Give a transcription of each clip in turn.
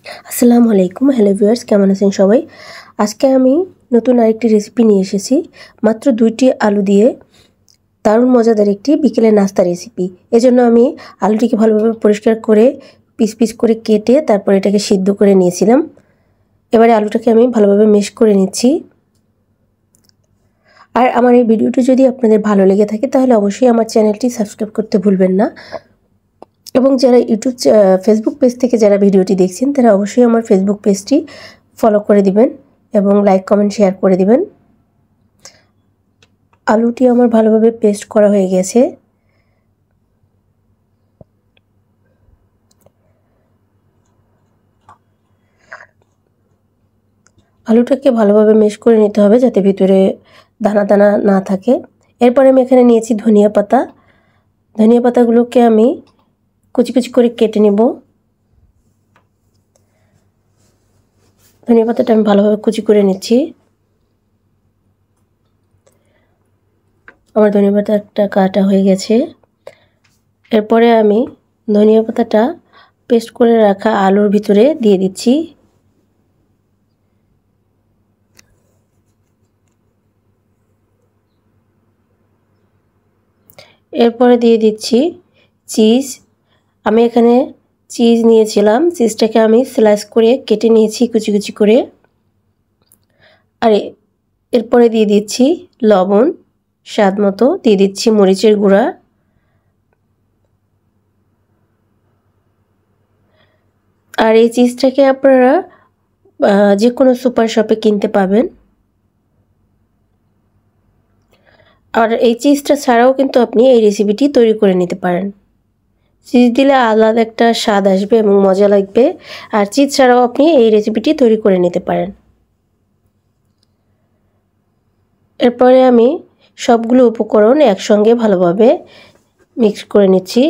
আসসালামু আলাইকুম। Hello viewers, কেমন আছেন সবাই? আজকে আমি নতুন আরেকটি রেসিপি নিয়ে এসেছি। মাত্র ২টি আলু দিয়ে দারুণ মজাদার একটি বিকেলের নাস্তা রেসিপি। এজন্য আমি আলুটিকে ভালোভাবে পরিষ্কার করে পিস পিস করে কেটে তারপর এটাকে সিদ্ধ করে নিয়েছিলাম। এবারে আলুটাকে আমি ভালোভাবে ম্যাশ করে নিচ্ছি। আর আমার এই ভিডিওটি যদি আপনাদের ভালো লেগে থাকে তাহলে অবশ্যই আমার চ্যানেলটি সাবস্ক্রাইব করতে ভুলবেন না। এবং যারা ফেসবুক পেজ থেকে যারা ভিডিওটি দেখছেন তারা অবশ্যই আমার ফেসবুক পেজটি ফলো করে দিবেন এবং লাইক কমেন্ট শেয়ার করে দিবেন। আলুটি আমার ভালোভাবে পেস্ট করা হয়ে গেছে। আলুটাকে ভালোভাবে ম্যাশ করে নিতে হবে যাতে ভিতরে দানা দানা না থাকে। এরপরে আমি এখানে নিয়েছি ধনিয়া পাতা। ধনিয়া পাতাগুলোকে আমি কুচি কুচি করে কেটে নেব। ধনিয়া পাতাটা আমি ভালোভাবে কুচি করে নিচ্ছি। আমার ধনিয়া পাতাটা কাটা হয়ে গেছে। এরপরে আমি ধনিয়া পাতাটা পেস্ট করে রাখা আলুর ভিতরে দিয়ে দিচ্ছি। এরপরে দিয়ে দিচ্ছি চিজ। আমি এখানে চিজ নিয়েছিলাম। চিজটাকে আমি স্লাইস করে কেটে নিয়েছি কুচি কুচি করে। আর এরপরে দিয়ে দিচ্ছি লবণ স্বাদ মতো, দিয়ে দিচ্ছি মরিচের গুঁড়া। আর এই চিজটাকে আপনারা যে কোনো সুপার শপে কিনতে পাবেন। আর এই চিজটা ছাড়াও কিন্তু আপনি এই রেসিপিটি তৈরি করে নিতে পারেন। চিজ দিলে আলাদা একটা স্বাদ আসবে এবং মজা লাগবে। আর চিজ ছাড়াও আপনি এই রেসিপিটি তৈরি করে নিতে পারেন। এরপরে আমি সবগুলো উপকরণ একসঙ্গে ভালোভাবে মিক্স করে নিচ্ছি।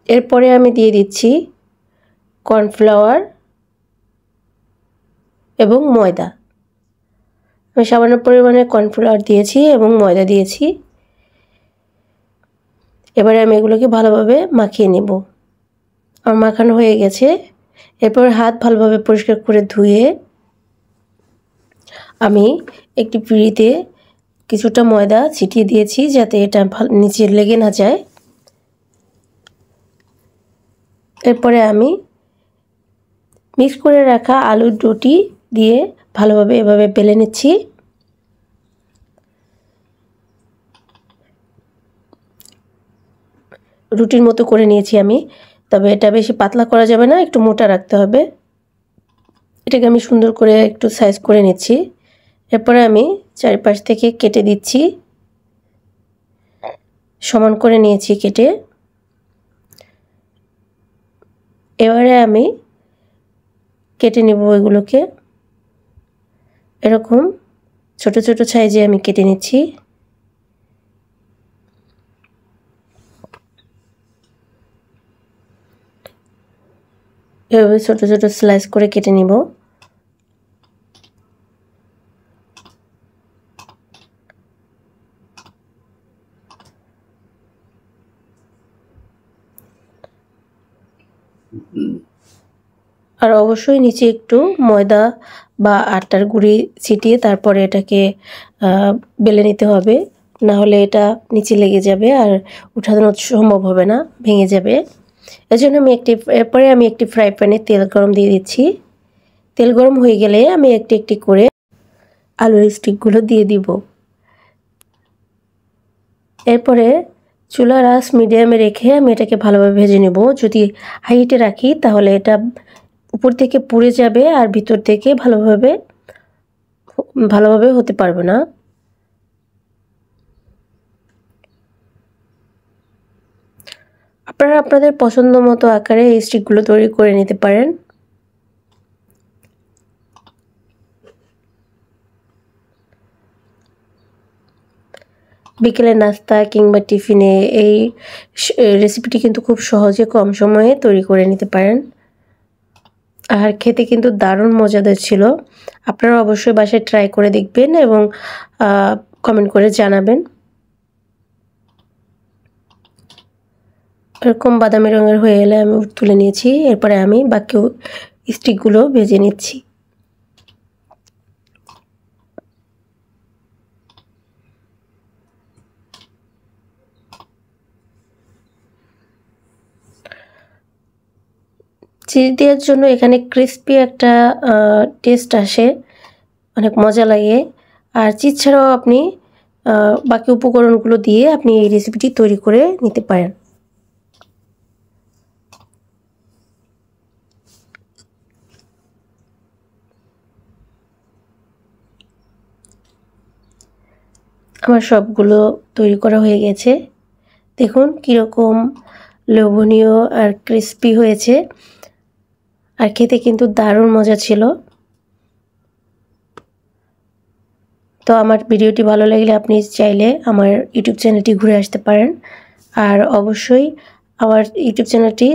এরপরে আমি দিয়ে দিচ্ছি কর্নফ্লাওয়ার এবং ময়দা। আমি সামান্য পরিমাণে কর্নফ্লাওয়ার দিয়েছি এবং ময়দা দিয়েছি। এবারে আমি এগুলোকে ভালোভাবে মাখিয়ে নেব। আমার মাখানো হয়ে গেছে। এরপর হাত ভালোভাবে পরিষ্কার করে ধুয়ে আমি একটি পিঁড়িতে কিছুটা ময়দা ছিটিয়ে দিয়েছি যাতে এটা নিচে লেগে না যায়। এরপরে আমি মিক্স করে রাখা আলুর ডোটি দিয়ে ভালোভাবে এভাবে বেলে নিচ্ছি। রুটির মতো করে নিয়েছি আমি, তবে এটা বেশি পাতলা করা যাবে না, একটু মোটা রাখতে হবে। এটাকে আমি সুন্দর করে একটু সাইজ করে নিচ্ছি। এরপরে আমি চারিপাশ থেকে কেটে দিচ্ছি। সমান করে নিয়েছি কেটে। এবারে আমি কেটে নেব এগুলোকে। এরকম ছোট ছোট সাইজে আমি কেটে নিচ্ছি। এভাবে ছোট ছোট স্লাইস করে কেটে নিব। আর অবশ্যই নিচে একটু ময়দা বা আটার গুঁড়ি ছিটিয়ে তারপরে এটাকে বেলে নিতে হবে, না হলে এটা নিচে লেগে যাবে আর উঠানো সম্ভব হবে না, ভেঙে যাবে। এজন্য এরপরে আমি একটি ফ্রাই প্যানে তেল গরম দিয়ে দিচ্ছি। তেল গরম হয়ে গেলে আমি একটি একটি করে আলুর স্টিকগুলো দিয়ে দিব। এরপরে চুলার আঁচ মিডিয়ামে রেখে আমি এটাকে ভালোভাবে ভেজে নেব। যদি হাই হিটে রাখি তাহলে এটা উপর থেকে পুড়ে যাবে আর ভিতর থেকে ভালোভাবে হতে পারবে না। আপনারা আপনাদের পছন্দ মতো আকারে এই স্টিকগুলো তৈরি করে নিতে পারেন। বিকেলের নাস্তা কিংবা টিফিনে এই রেসিপিটি কিন্তু খুব সহজে কম সময়ে তৈরি করে নিতে পারেন। আর খেতে কিন্তু দারুণ মজাদার ছিল। আপনারা অবশ্যই বাসায় ট্রাই করে দেখবেন এবং কমেন্ট করে জানাবেন। এরকম বাদামি রঙের হয়ে গেলে আমি তুলে নিয়েছি। এরপরে আমি বাকি স্টিকগুলো ভেজে নিচ্ছি। চিজ দেওয়ার জন্য এখানে ক্রিস্পি একটা টেস্ট আসে, অনেক মজা লাগে। আর চিজ ছাড়াও আপনি বাকি উপকরণগুলো দিয়ে আপনি এই রেসিপিটি তৈরি করে নিতে পারেন। আমার সবগুলো তৈরি করা হয়ে গেছে। দেখুন কীরকম লোভনীয় আর ক্রিস্পি হয়েছে, আর খেতে কিন্তু দারুণ মজা ছিল। তো আমার ভিডিওটি ভালো লাগলে আপনি চাইলে আমার ইউটিউব চ্যানেলটি ঘুরে আসতে পারেন, আর অবশ্যই আমার ইউটিউব চ্যানেলটি